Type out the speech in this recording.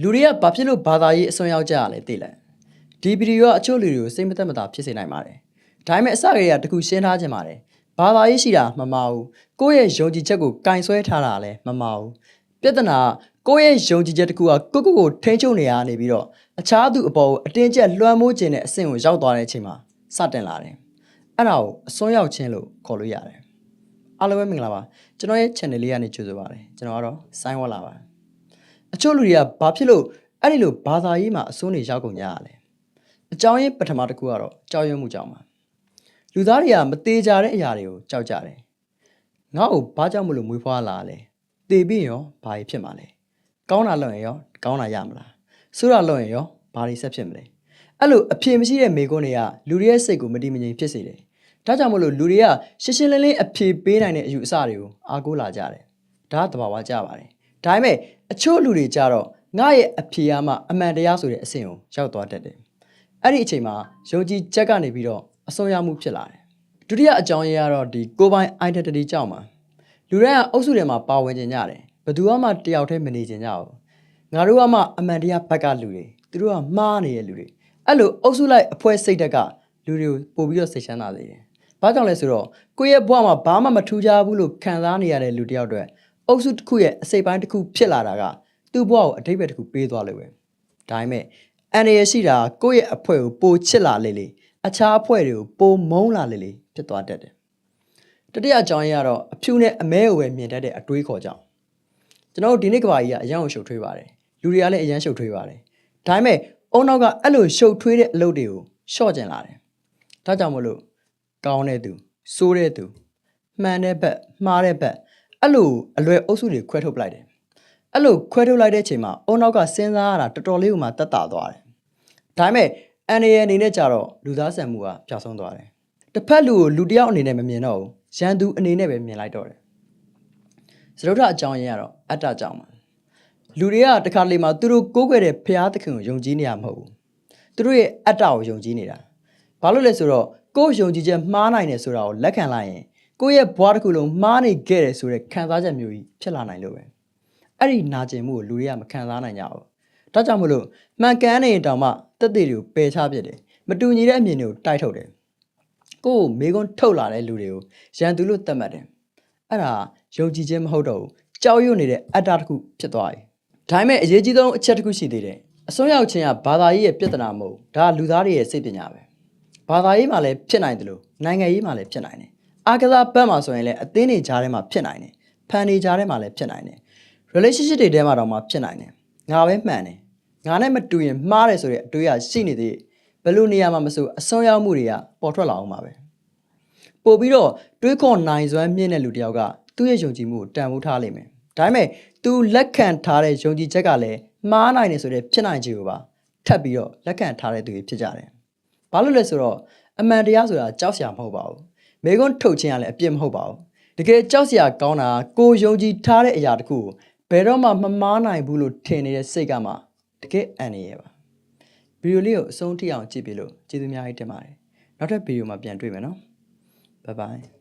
လူတွေကဘာဖြစ်လို့ဘာသာရေးအစွန်းရောက်ကြရလဲသိလားဒီဗီဒီယိုကအချို့လူတွေကိုစိတ်မသက်မသာဖြစ်စေနိုင်ပါတယ်ဒါပေမဲ့အစကတည်းကတခုရှင်းထားခြင်းပါတယ်ဘာသာရေးရှိတာမမှားဘူးကိုယ့်ရဲ့ယုံကြည်ချက်ကိုကင်ဆွဲထားတာလည်းမမှားဘူးပြဿနာကိုယ့်ရဲ့ယုံကြည်ချက်တခုကကိုထိန်းချုပ်နေရနေပြီးတော့အခြားသူအပေါ်ကိုအတင်းကျပ်လွှမ်းမိုးခြင်းတဲ့အဆင့်ကိုရောက်သွားတဲ့အချိန်မှာစတင်လာတယ်အဲ့ဒါကိုအစွန်းရောက်ခြင်းလို့ခေါ်လို့ရတယ်အားလုံးပဲမင်္ဂလာပါကျွန်တော်ရဲ့ channel လေးကနေကြိုဆိုပါတယ်ကျွန်တော်ကတော့ဆိုင်းဝါလာပါအချို့လူတွေကဘာဖြစ်လို့အဲ့ဒီလိုဘာသာရေးမှာအစွန်းတွေရောက်ကုန်ကြရလဲအကြောင်းရင်းပထမတစ်ခုကတော့ကြောက်ရွံ့မှုကြောင့်ပါလူသားတွေကမသေးကြတဲ့အရာတွေကိုကြောက်ကြတယ်ငါ့ကိုဘာကြောင့်မလို့မွေးဖွားလာလဲသေပြီးရောဘာဖြစ်မှာလဲကောင်းတာလုပ်ရင်ရောကောင်းတာရမလားဆိုးတာလုပ်ရင်ရောဘာတွေဆက်ဖြစ်မလဲအဲ့လိုအဖြေမရှိတဲ့မိကွန်းတွေကလူတွေရဲ့စိတ်ကိုမတည်မငြိမ်ဖြစ်စေတယ်ဒါကြောင့်မလို့လူတွေကရှင်းရှင်းလင်းလင်းအဖြေပေးနိုင်တဲ့အယူအဆတွေကိုအားကိုးလာကြတယ်ဒါကသဘာဝကျပါတယ်ဒါပေမဲ့အချို့လူတွေကြတော့ငါရဲ့အဖြေအမှအမှန်တရားဆိုတဲ့အဆင့်ကိုရောက်သွားတတ်တယ်အဲ့ဒီအချိန်မှာယုံကြည်ချက်ကနေပြီးတော့အစွန်းရောက်မှုဖြစ်လာတယ်ဒုတိယအကြောင်းရင်းကတော့ဒီကိုယ်ပိုင် identity ကြောင့်ပါလူတွေကအုပ်စုတွေမှာပါဝင်ကြတယ်ဘယ်သူမှတယောက်တည်းမနေကြဘူးငါတို့ကမှအမှန်တရားဘက်ကလူတွေသူတို့ကမှားနေတဲ့လူတွေအဲ့လိုအုပ်စုလိုက်အဖွဲ့စိတ်တက်ကလူတွေကိုပို့ပြီးတော့စိတ်ချမ်းသာစေတယ်ဘာကြောင့်လဲဆိုတော့ကိုယ့်ရဲ့ဘဝမှာဘာမှမထူးခြားဘူးလို့ခံစားနေရတဲ့လူတယောက်အတွက်အုပ်စုတစ်ခုရဲ့အစိပ်ပိုင်းတစ်ခုဖြစ်လာတာကသူ့ဘဝကိုအဓိပ္ပာယ်တစ်ခုပေးသွားလို့ပဲဒါပေမဲ့အန်ရရှိတာကိုယ့်ရဲ့အဖွဲ့ကိုပိုချစ်လာလေအခြားအဖွဲ့တွေကိုပိုမုန်းလာလေဖြစ်သွားတတ်တယ်တတိယအကြောင်းရင်းကတော့အဖြူနဲ့အမဲကိုပဲမြင်တတ်တဲ့အတွေးခေါ်ကြောင့်ကျွန်တော်တို့ဒီနေ့ကဘာကြီးကအရန်ကိုရှုပ်ထွေးပါတယ်လူတွေကလည်းအရန်ရှုပ်ထွေးပါတယ်ဒါပေမဲ့အုံနောက်ကအဲ့လိုရှုပ်ထွေးတဲ့အလုပ်တွေကိုရှော့ကျင်လာတယ်ဒါကြောင့်မလို့ကောင်းတဲ့သူဆိုးတဲ့သူမှန်တဲ့ဘက်မှားတဲ့ဘက်အဲ့လိုအလွယ်အုပ်စုတွေခွဲထုတ်ပလိုက်တယ်အဲ့လိုခွဲထုတ်လိုက်တဲ့အချိန်မှာအုံနောက်ကစဉ်းစားရတာတော်တော်လေးကိုမှတက်တာသွားတယ်ဒါပေမဲ့အန်ရအနေနဲ့ကြတော့လူသားဆန်မှုကပျောက်ဆုံးသွားတယ်တစ်ဖက်လူကိုလူတယောက်အနေနဲ့မမြင်တော့ဘူးရန်သူအနေနဲ့ပဲမြင်လိုက်တော့တယ်စရုပ်ထအကြောင်းရင်းကတော့အတ္တကြောင့်ပါလူတွေကတခါလေမှသူတို့ကိုးကွယ်တဲ့ဘုရားသခင်ကိုယုံကြည်နေရမှာမဟုတ်ဘူးသူတို့ရဲ့အတ္တကိုယုံကြည်နေတာဘာလို့လဲဆိုတော့ကိုယ်ယုံကြည်ချက်မှားနိုင်တယ်ဆိုတာကိုလက်ခံလိုက်ရင်ကိုယ့်ရဲ့ဘဝတစ်ခုလုံးမှားနေခဲ့တယ်ဆိုတဲ့ခံစားချက်မျိုးကြီးဖြစ်လာနိုင်လို့ပဲအဲ့ဒီနာကျင်မှုကိုလူတွေကမခံစားနိုင်ကြဘူးဒါကြောင့်မလို့မှန်ကန်နေတောင်မှတက်သေးတွေကိုပယ်ချပြစ်တယ်မတူညီတဲ့အမြင်တွေကိုတိုက်ထုတ်တယ်ကိုယ်မေကွန်းထုတ်လာတဲ့လူတွေကိုရန်သူလို့သတ်မှတ်တယ်အဲ့ဒါယုံကြည်ခြင်းမဟုတ်တော့ဘူးကြောက်ရွံ့နေတဲ့အတ္တတစ်ခုဖြစ်သွားပြီဒါပေမဲ့အရေးကြီးဆုံးအချက်တစ်ခုရှိသေးတယ်အစွန်းရောက်ခြင်းကဘာသာရေးရဲ့ပြဿနာမဟုတ်ဒါကလူသားတွေရဲ့စိတ်ပညာပဲဘာသာရေးမှာလည်းဖြစ်နိုင်တယ်လို့နိုင်ငံရေးမှာလည်းဖြစ်နိုင်တယ်အားကစားဘက်မှာဆိုရင်လည်းအသင်းတွေကြားထဲမှာဖြစ်နိုင်တယ်ဖန်တွေကြားထဲမှာလည်းဖြစ်နိုင်တယ် relationship တွေထဲမှာတော့မှဖြစ်နိုင်တယ်ငါပဲမှန်တယ်ငါနဲ့မတူရင်မှားတယ်ဆိုတဲ့အတွေးရရှိနေသေးဘယ်လိုနေရာမှာမဆိုအစွန်းရောက်မှုတွေကပေါ်ထွက်လာအောင်ပါပဲပို့ပြီးတော့တွေးခေါ်နိုင်စွမ်းမြင့်တဲ့လူတယောက်ကသူ့ရဲ့ယုံကြည်မှုကိုတန်ဖိုးထားလိမ့်မယ်ဒါပေမဲ့ तू လက်ခံထားတဲ့ယုံကြည်ချက်ကလည်းမှားနိုင်တယ်ဆိုတဲ့ဖြစ်နိုင်ခြေကိုပါထပ်ပြီးတော့လက်ခံထားတဲ့သူတွေဖြစ်ကြတယ်ဘာလို့လဲဆိုတော့အမှန်တရားဆိုတာကြောက်စရာမဟုတ်ပါဘူးမေကွန်းထုတ်ခြင်းကလည်းအပြစ်မဟုတ်ပါဘူးတကယ်ကြောက်စရာကောင်းတာကိုယုံကြည်ထားတဲ့အရာတခုကိုဘယ်တော့မှမမှားနိုင်ဘူးလို့ထင်နေတဲ့စိတ်ကမှတကယ်အန်နေရပါဗီဒီယိုလေးကိုအဆုံးထိအောင်ကြည့်ပြလို့ကျေးဇူးများကြီးတင်ပါတယ်နောက်ထပ်ဗီဒီယိုမှာပြန်တွေ့မယ်နော်ဘိုင်ဘိုင်